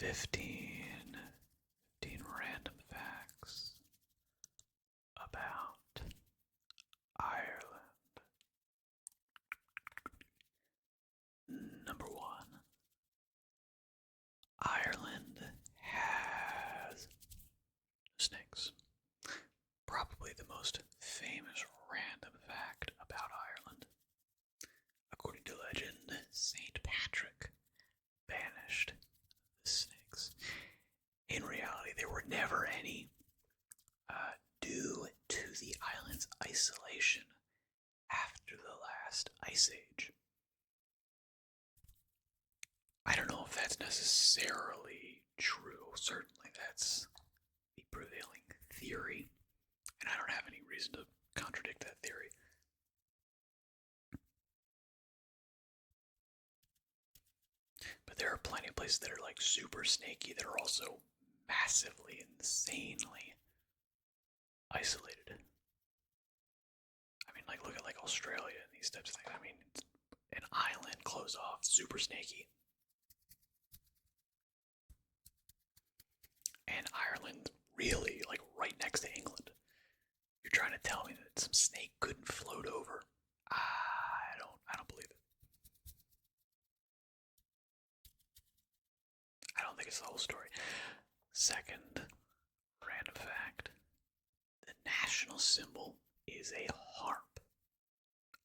15, 15 random facts about Ireland. Number one, Ireland has snakes. Probably the most famous random fact about Ireland. According to legend, St. Patrick banished the snakes. In reality, there were never any, due to the island's isolation after the last ice age. I don't know if that's necessarily true. Certainly, that's the prevailing theory, and I don't have any reason to contradict that theory. But there are plenty of places that are like super snaky that are also massively, insanely isolated. I mean, like, look at like Australia and these types of things. I mean, it's an island closed off, super snaky. And Ireland, really, like right next to England. You're trying to tell me that some snake couldn't float over? I don't believe it. I don't think it's the whole story. Second random fact: the national symbol is a harp.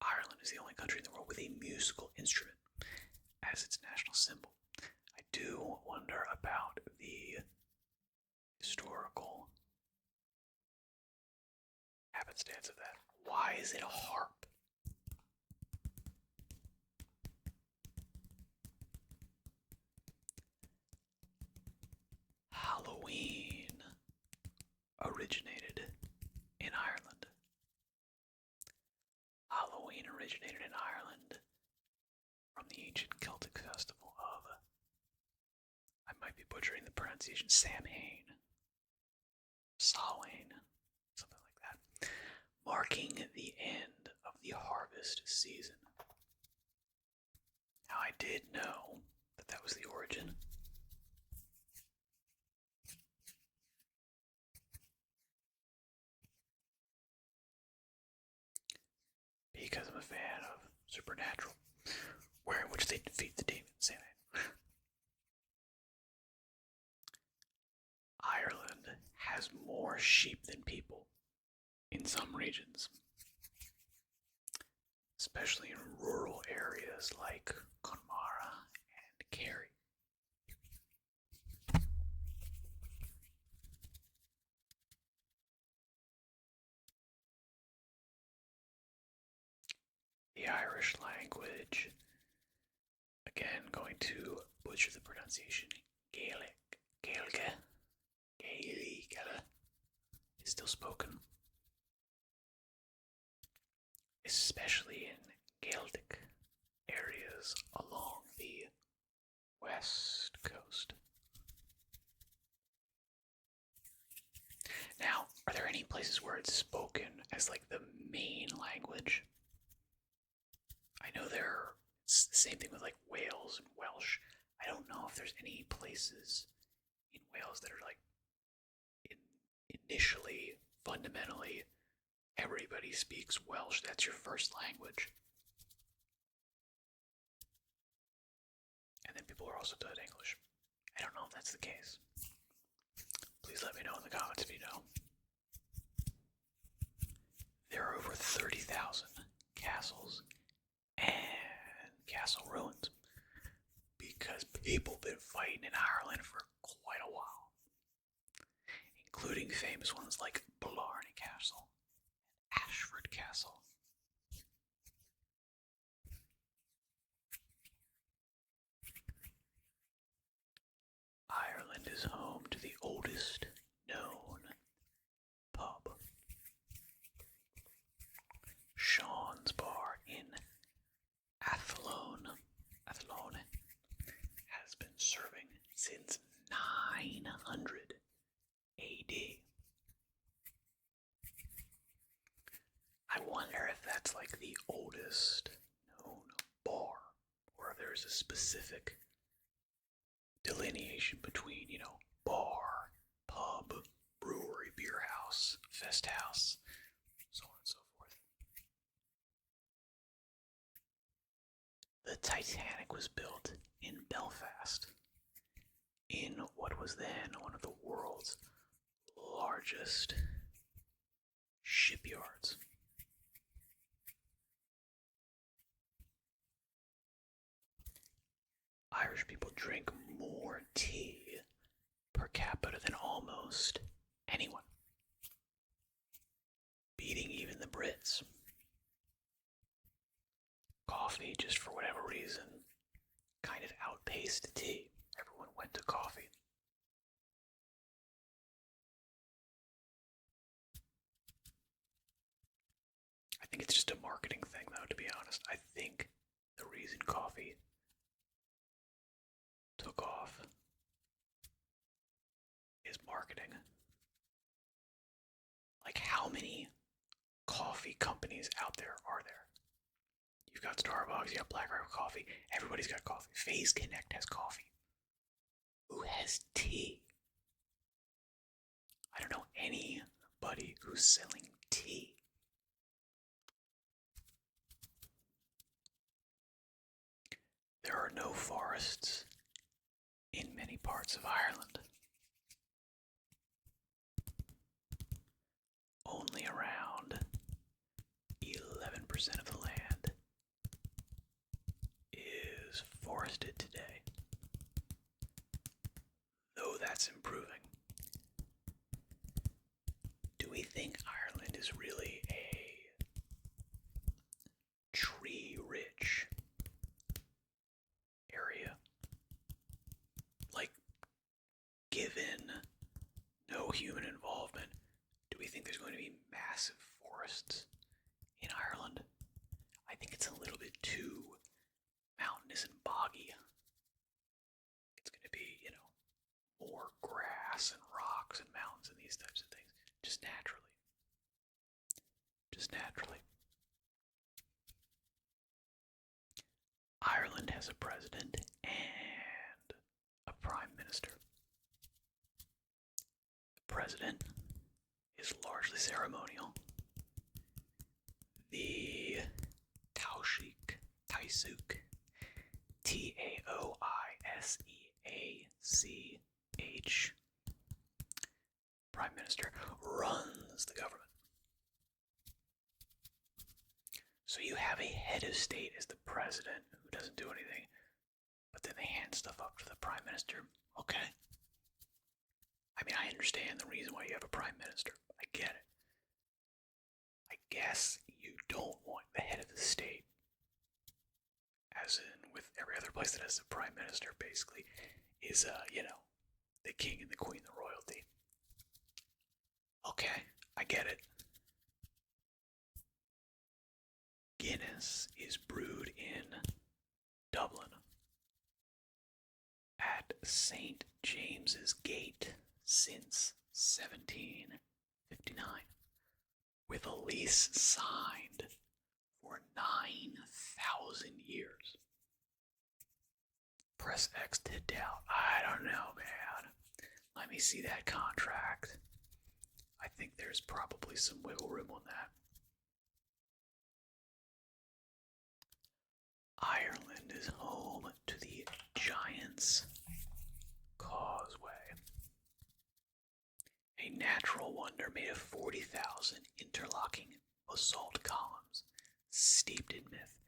Ireland is the only country in the world with a musical instrument as its national symbol. I do wonder about the historical happenstance of that. Why is it a harp? Halloween originated in Ireland. Halloween originated in Ireland from the ancient Celtic festival of, I might be butchering the pronunciation, Samhain, Samhain, something like that, marking the end of the harvest season. Now, I did know that that was the origin. Because I'm a fan of Supernatural, where in which they defeat the demon Samhain. Ireland has more sheep than people in some regions, especially in rural areas like Connemara and Kerry. The Irish language, again, going to butcher the pronunciation, Gaelic, Gaelga, Gaelic, is still spoken, especially in Celtic areas along the west coast. Now, are there any places where it's spoken as like the main language? I know it's the same thing with like Wales and Welsh. I don't know if there's any places in Wales that are like initially, fundamentally, everybody speaks Welsh. That's your first language. And then people are also taught English. I don't know if that's the case. Please let me know in the comments if you know. There are over 30,000 castles and castle ruins because people have been fighting in Ireland for quite a while, including famous ones like Blarney Castle and Ashford Castle. Ireland is home to the oldest known pub, Sean's Bar in Athlone. Athlone has been serving since 900 AD. I wonder if that's like the oldest known bar, or if there's a specific delineation between Titanic was built in Belfast, in what was then one of the world's largest shipyards. Irish people drink more tea per capita than almost anyone, beating even the Brits. Coffee, just for whatever reason, kind of outpaced tea. Everyone went to coffee. I think it's just a marketing thing, though, to be honest. I think the reason coffee took off is marketing. Like, how many coffee companies out there are there? You've got Starbucks, you got Black Rifle Coffee, everybody's got coffee. Phase Connect has coffee. Who has tea? I don't know anybody who's selling tea. There are no forests in many parts of Ireland. Only around 11% of the land is forested today, though that's improving. Do we think Ireland is really a tree-rich area? Like, given no human involvement, do we think there's going to be massive forests in Ireland? I think it's a little bit too mountainous and boggy. It's going to be, more grass and rocks and mountains and these types of things. Just naturally. Ireland has a president and a prime minister. The president is largely ceremonial. The Taoiseach, Taoiseach, prime minister, runs the government. So you have a head of state as the president who doesn't do anything, but then they hand stuff up to the prime minister. Okay. I mean, I understand the reason why you have a prime minister. I get it. I guess you don't want the head of the state, as in with every other place that has a prime minister, basically, is, the king and the queen, the royalty. Okay, I get it. Guinness is brewed in Dublin at St. James's Gate since 1759, with a lease signed for 9,000 years. Press X to doubt. I don't know, man. Let me see that contract. I think there's probably some wiggle room on that. Ireland is home to the Giant's Causeway, a natural wonder made of 40,000 interlocking basalt columns steeped in myth.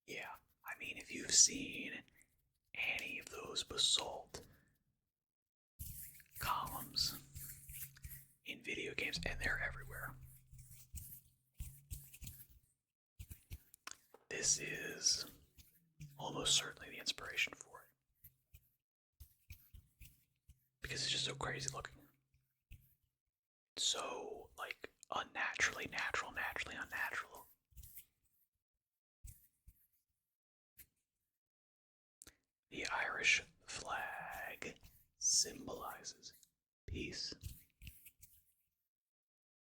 Yeah, I mean, if you've seen any of those basalt columns in video games, and they're everywhere, this is almost certainly the inspiration for it. Because it's just so crazy looking. It's so, like, unnaturally natural, naturally unnatural. The Irish flag symbolizes peace.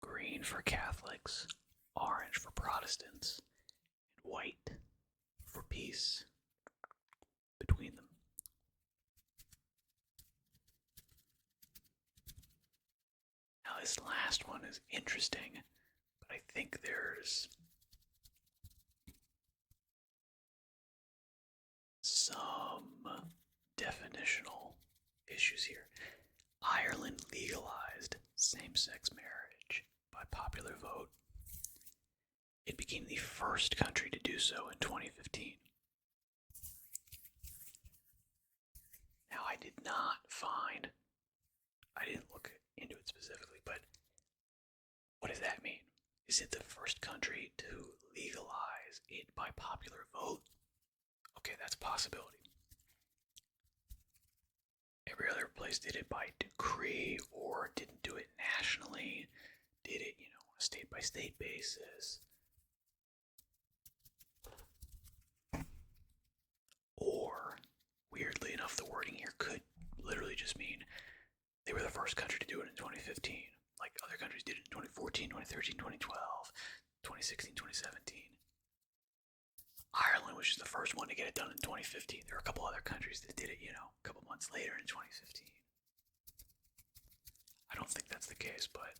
Green for Catholics, orange for Protestants, and white for peace between them. Now, this last one is interesting, but I think there's definitional issues here. Ireland legalized same-sex marriage by popular vote. It became the first country to do so in 2015. Now, I didn't look into it specifically, but what does that mean? Is it the first country to legalize it by popular vote? Okay, that's a possibility. Every other place did it by decree or didn't do it nationally, did it, on a state by state basis. Or, weirdly enough, the wording here could literally just mean they were the first country to do it in 2015. Like other countries did it in 2014, 2013, 2012, 2016, 2017. Ireland was just the first one to get it done in 2015. There were a couple other countries that did it, a couple months later in 2015. I don't think that's the case, but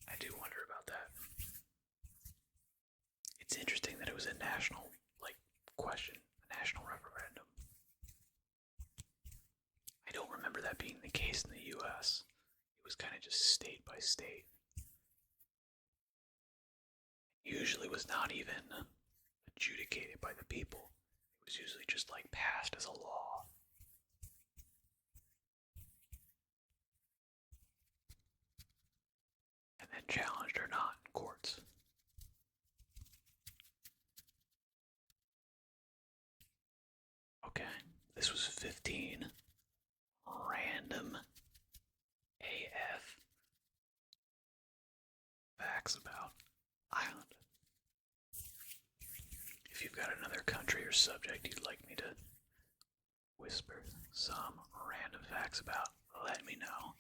I do wonder about that. It's interesting that it was a national, question, a national referendum. I don't remember that being the case in the US. It was kind of just state by state. Usually was not even adjudicated by the people. It was usually just passed as a law. And then challenged or not in courts. Okay, this was 15 random AF facts about Ireland. If you've got another country or subject you'd like me to whisper some random facts about, let me know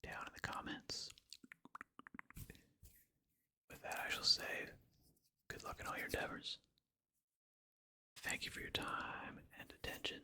down in the comments. With that, I shall say, good luck in all your endeavors. Thank you for your time and attention.